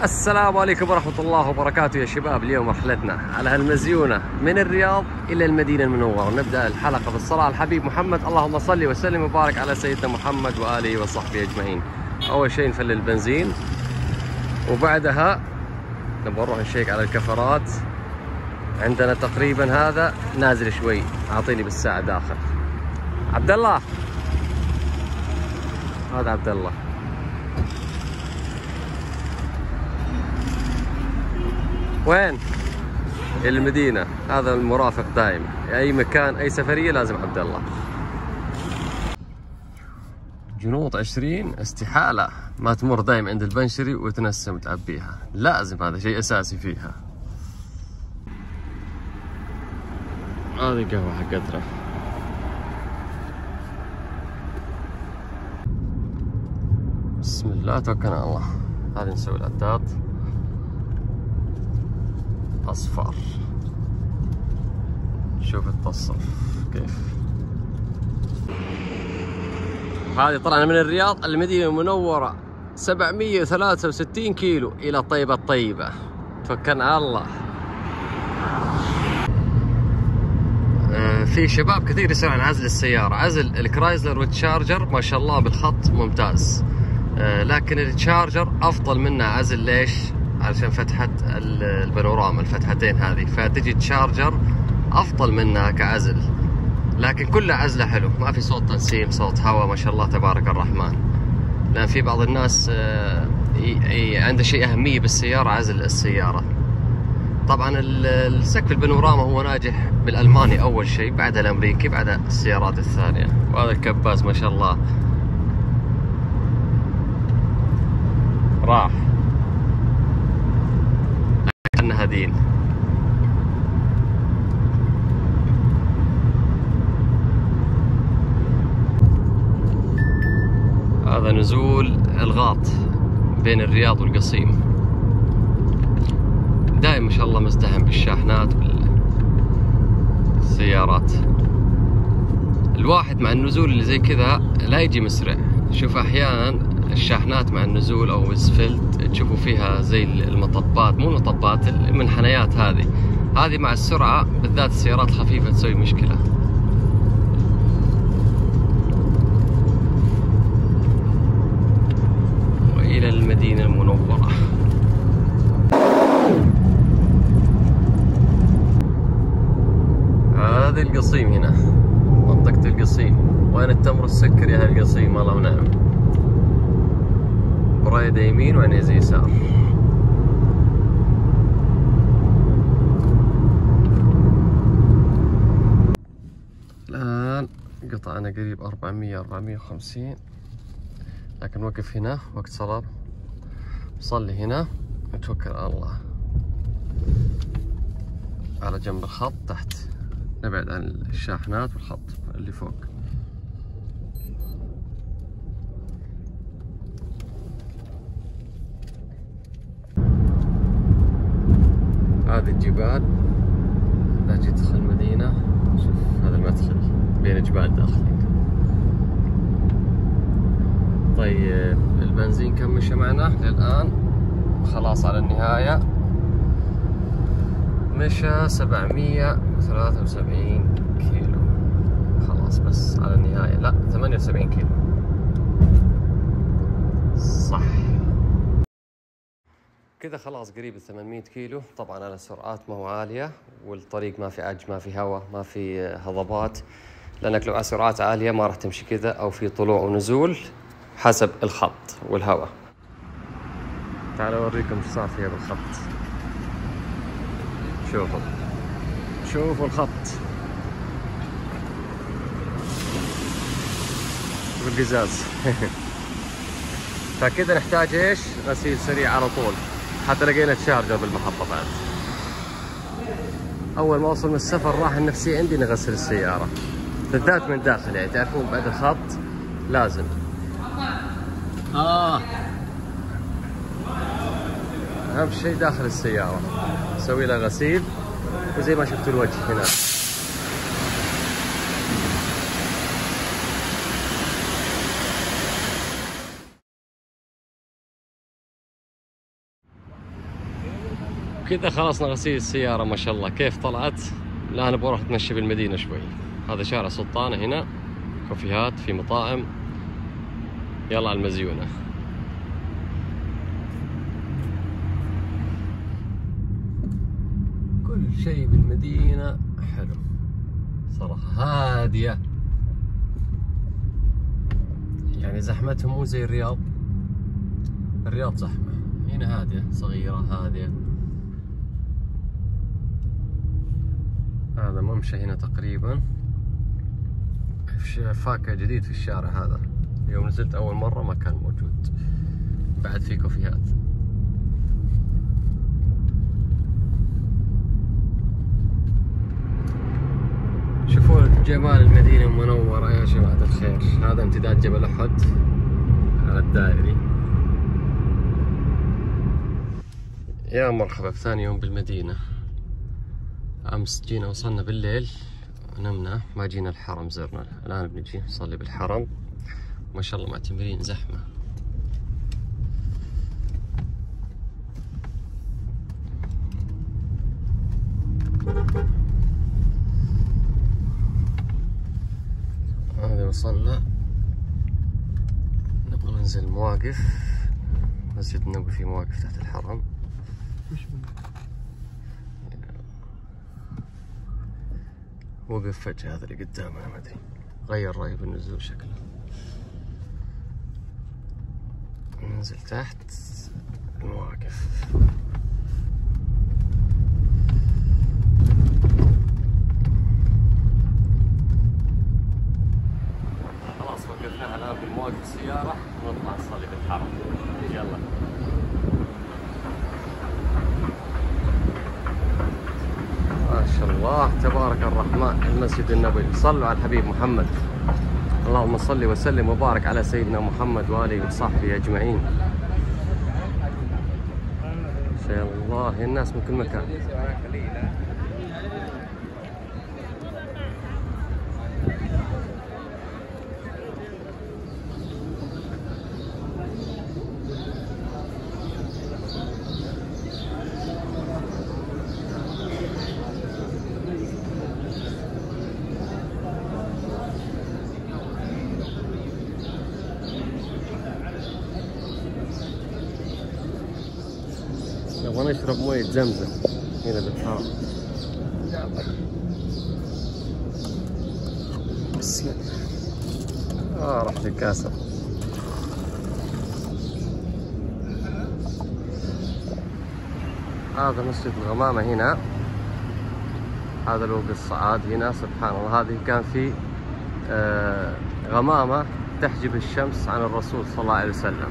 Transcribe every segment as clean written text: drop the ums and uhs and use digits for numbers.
السلام عليكم ورحمة الله وبركاته يا شباب. اليوم رحلتنا على هالمزيونة من الرياض إلى المدينة المنورة. نبدأ الحلقة بالصلاة على الحبيب محمد، اللهم صل وسلم وبارك على سيدنا محمد وآله وصحبه أجمعين. أول شيء نفل البنزين، وبعدها نبغى نروح نشيك على الكفرات. عندنا تقريبا هذا نازل شوي، أعطيني بالساعة داخل. عبد الله، هذا عبد الله. وين؟ المدينة. هذا المرافق دائما، أي مكان أي سفرية لازم عبد الله. جنوط 20 استحالة ما تمر دائما عند البنشري وتنسم تعبيها، لازم، هذا شيء أساسي فيها. هذه قهوة حقتنا. بسم الله توكلنا على الله. هذه نسوي العداد أصفر. شوف التصرف كيف. هذه طلعنا من الرياض المدينة المنورة 763 كيلو إلى طيبة الطيبة. توكلنا على الله. في شباب كثير يسألون عن عزل السيارة. عزل الكرايزلر والتشارجر ما شاء الله بالخط ممتاز، لكن التشارجر أفضل منه عزل. ليش؟ علشان فتحة البانوراما، الفتحتين هذه، فتجي تشارجر أفضل منها كعزل، لكن كله عزله حلو، ما في صوت تنسيم، صوت هواء، ما شاء الله تبارك الرحمن. لأن في بعض الناس عنده شيء أهمية بالسيارة، عزل السيارة. طبعا السقف البانوراما هو ناجح بالألماني أول شيء، بعدها الأمريكي، بعدها السيارات الثانية. وهذا الكباس ما شاء الله راح هدين. هذا نزول الغاط بين الرياض والقصيم. دائما ما شاء الله مزدحم بالشاحنات والسيارات. الواحد مع النزول اللي زي كذا لا يجي مسرع. شوف احيانا الشاحنات مع النزول او الاسفلت تشوفوا فيها زي المطبات، مو المطبات، المنحنيات هذه مع السرعة بالذات السيارات الخفيفة تسوي مشكلة. وإلى المدينة المنورة. هذه القصيم هنا، منطقة القصيم. وين التمر السكر يا أهل القصيم؟ الله ونعم. بريدة يمين وعنيزة يسار. الآن قطعنا قريب 400-450، لكن وقف هنا وقت صلاة، نصلي هنا ونتوكل على الله. على جنب الخط تحت، نبعد عن الشاحنات والخط اللي فوق. هذه الجبال لا تدخل المدينة. شوف هذا المدخل بين جبال داخلين. طيب البنزين كم مشى معنا للآن؟ خلاص على النهاية مشى 773 كيلو. خلاص بس على النهاية، لا 78 كيلو صح كذا. خلاص قريب 800 كيلو. طبعا على سرعات ما هو عالية، والطريق ما في عج، ما في هواء، ما في هضبات، لأنك لو على سرعات عالية ما راح تمشي كذا، أو في طلوع ونزول حسب الخط والهواء. تعالوا أوريكم ايش صار فيها بالخط. شوفوا الخط والقزاز. فكذا نحتاج ايش؟ غسيل سريع على طول. حتى لقينا تشارجر بالمحطة بعد. أول ما وصل من السفر راح النفسية عندي نغسل السيارة، بالذات من داخل، يعني تعرفون بعد الخط لازم. أهم شيء داخل السيارة نسوي لها غسيل، وزي ما شفتوا الوجه هنا. وبكذا خلصنا غسيل السيارة ما شاء الله كيف طلعت. الآن بروح أتمشى بالمدينة شوي. هذا شارع سلطانة، هنا كافيهات، في مطاعم. يلا على المزيونة. كل شيء بالمدينة حلو صراحة، هادية يعني زحمتهم مو زي الرياض. الرياض زحمة، هنا هادية صغيرة هادية. هذا ممشى هنا تقريبا، فاكهة جديد في الشارع هذا. يوم نزلت أول مرة ما كان موجود. بعد في كافيهات. شوفوا جمال المدينة المنورة يا جماعة الخير. هذا امتداد جبل أحد على الدائري. يا مرحبا بثاني يوم بالمدينة. أمس جينا وصلنا بالليل ونمنا، ما جينا الحرم زرنا. الآن بنجي نصلي بالحرم. ما شاء الله معتمرين زحمة. هذا وصلنا، نبغى ننزل مواقف. مسجد النبوي فيه مواقف تحت الحرم. وقف فجأة هذا اللي قدامنا، ما ادري غير رأيه بالنزول شكله. ننزل تحت المواقف. خلاص وقفنا الآن بالمواقف السيارة ونطلع نصلي بالحرم. يلا. ما شاء الله تبارك الرحمن. المسجد النبوي، صلوا على الحبيب محمد. اللهم صل وسلم وبارك على سيدنا محمد وآله وصحبه أجمعين. ما شاء الله الناس من كل مكان. نبغى نشرب موية زمزم هنا بالحرم. بسم الله. رحت الكاسة. هذا مسجد الغمامة هنا. هذا الوقت الصعاد هنا. سبحان الله، هذه كان في غمامة تحجب الشمس عن الرسول صلى الله عليه وسلم.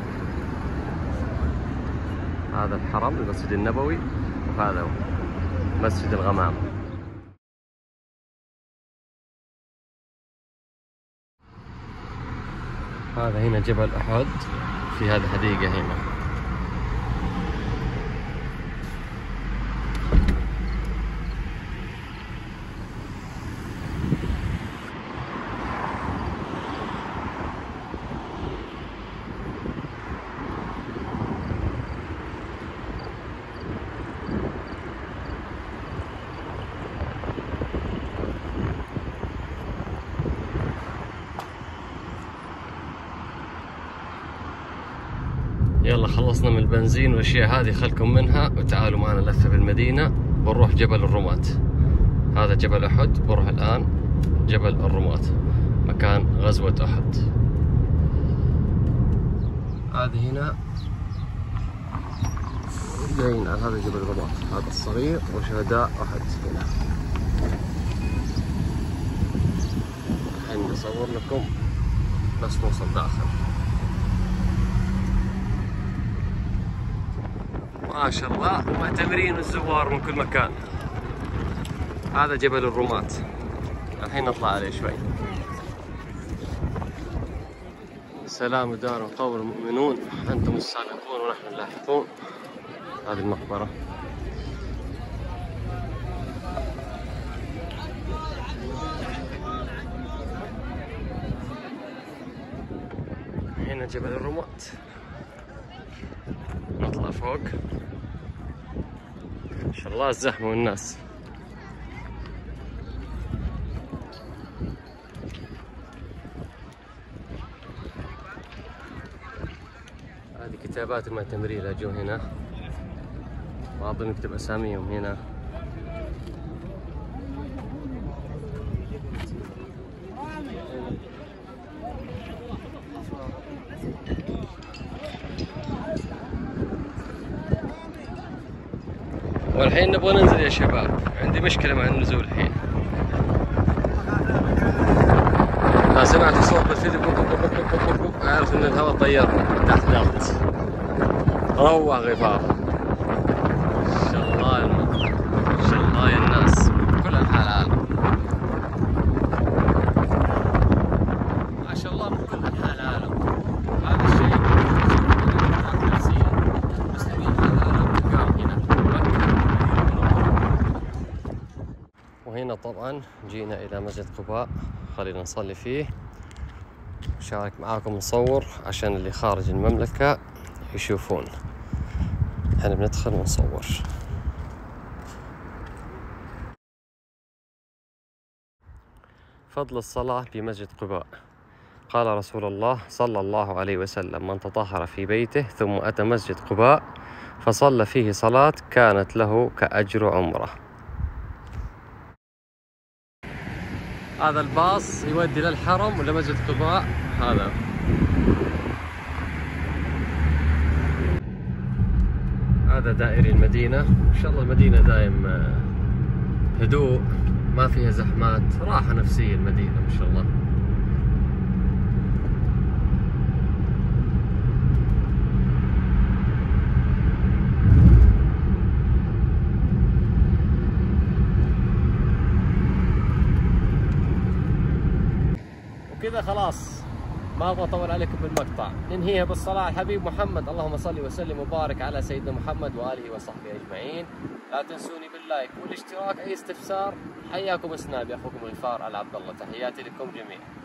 هذا الحرم المسجد النبوي، وهذا هو مسجد الغمام. هذا هنا جبل أحد، في هذه حديقة هنا. يلا خلصنا من البنزين والاشياء هذه، خلكم منها وتعالوا معنا لفة بالمدينة. بنروح جبل الرماة. هذا جبل أحد، بروح الآن جبل الرماة مكان غزوة أحد. هذه هنا جايين على هذا جبل الرماة، هذا الصغير وشهداء أحد هنا. الحين بصور لكم بس نوصل داخل. ما شاء الله معتمرين الزوار من كل مكان. هذا جبل الرماة، الحين نطلع عليه شوي. سلام دار قوم المؤمنون، أنتم السابقون ونحن اللاحقون. هذه المقبرة. هنا جبل الرماة. نطلع فوق شاء الله الزحمة والناس. هذه كتابات المعتمرين اللي جو هنا، بعضهم يكتب أساميهم هنا. والحين نبغى ننزل يا شباب، عندي مشكلة مع النزول الحين. سمعت صوت بالفيديو أعرف إن الهواء طيرنا تحت ضغط. روع غفار. ما شاء الله ما شاء الله يا الناس كل أنحاء العالم. ما شاء الله من كل أنحاء العالم. هذا الشيء نفسيا المسلمين في العالم تلقاهم هنا. وهنا طبعا جينا إلى مسجد قباء، خلينا نصلي فيه. شارك معاكم نصور عشان اللي خارج المملكة يشوفون. احنا بندخل ونصور. فضل الصلاة في مسجد قباء. قال رسول الله صلى الله عليه وسلم: من تطهر في بيته ثم أتى مسجد قباء فصلى فيه صلاة كانت له كأجر عمره. هذا الباص يودي للحرم ولا مسجد قباء. هذا دائري المدينة. إن شاء الله المدينة دايم هدوء، ما فيها زحمات، راحة نفسية المدينة ما شاء الله. وكذا خلاص ما ابغى اطول عليكم بالمقطع، ننهيها بالصلاة على الحبيب محمد. اللهم صل وسلم وبارك على سيدنا محمد واله وصحبه اجمعين. لا تنسوني باللايك والاشتراك. اي استفسار حياكم اسنابي اخوكم غفار العبد الله. تحياتي لكم جميعا.